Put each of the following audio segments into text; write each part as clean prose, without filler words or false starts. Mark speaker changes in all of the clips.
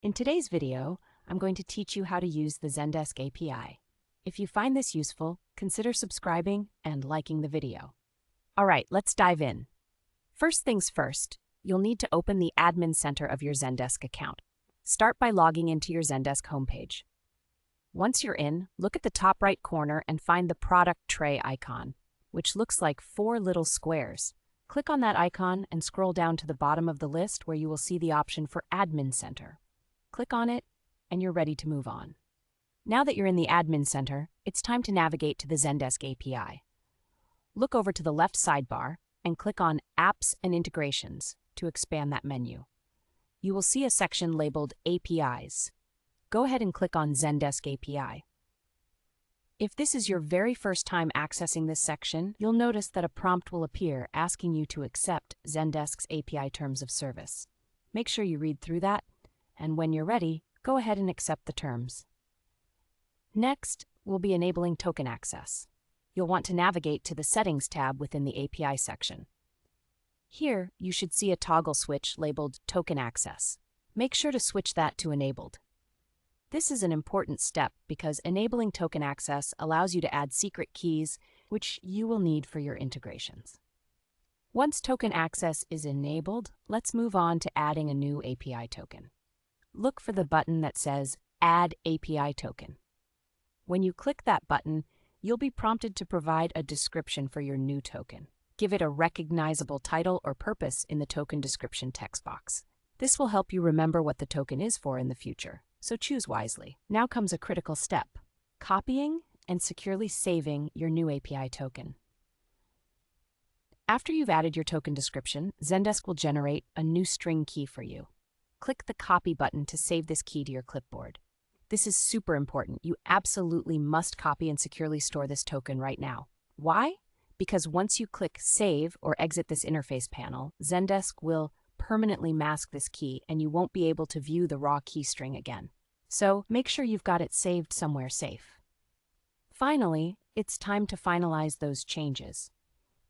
Speaker 1: In today's video, I'm going to teach you how to use the Zendesk API. If you find this useful, consider subscribing and liking the video. All right, let's dive in. First things first, you'll need to open the admin center of your Zendesk account. Start by logging into your Zendesk homepage. Once you're in, look at the top right corner and find the product tray icon, which looks like 4 little squares. Click on that icon and scroll down to the bottom of the list where you will see the option for Admin Center. Click on it, and you're ready to move on. Now that you're in the Admin Center, it's time to navigate to the Zendesk API. Look over to the left sidebar and click on Apps and Integrations to expand that menu. You will see a section labeled APIs. Go ahead and click on Zendesk API. If this is your very first time accessing this section, you'll notice that a prompt will appear asking you to accept Zendesk's API Terms of Service. Make sure you read through that, and when you're ready, go ahead and accept the terms. Next, we'll be enabling token access. You'll want to navigate to the Settings tab within the API section. Here, you should see a toggle switch labeled Token Access. Make sure to switch that to Enabled. This is an important step because enabling token access allows you to add secret keys, which you will need for your integrations. Once token access is enabled, let's move on to adding a new API token. Look for the button that says Add API Token. When you click that button, you'll be prompted to provide a description for your new token. Give it a recognizable title or purpose in the token description text box. This will help you remember what the token is for in the future, so choose wisely. Now comes a critical step: copying and securely saving your new API token. After you've added your token description, Zendesk will generate a new string key for you. Click the Copy button to save this key to your clipboard. This is super important. You absolutely must copy and securely store this token right now. Why? Because once you click Save or exit this interface panel, Zendesk will permanently mask this key and you won't be able to view the raw key string again. So make sure you've got it saved somewhere safe. Finally, it's time to finalize those changes.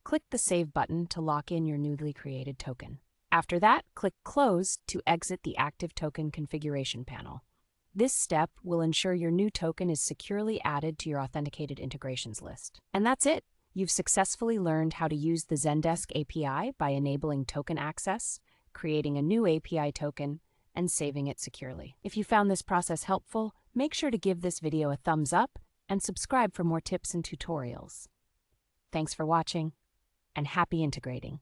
Speaker 1: Click the Save button to lock in your newly created token. After that, click Close to exit the Active Token Configuration panel. This step will ensure your new token is securely added to your authenticated integrations list. And that's it. You've successfully learned how to use the Zendesk API by enabling token access, creating a new API token, and saving it securely. If you found this process helpful, make sure to give this video a thumbs up and subscribe for more tips and tutorials. Thanks for watching, and happy integrating.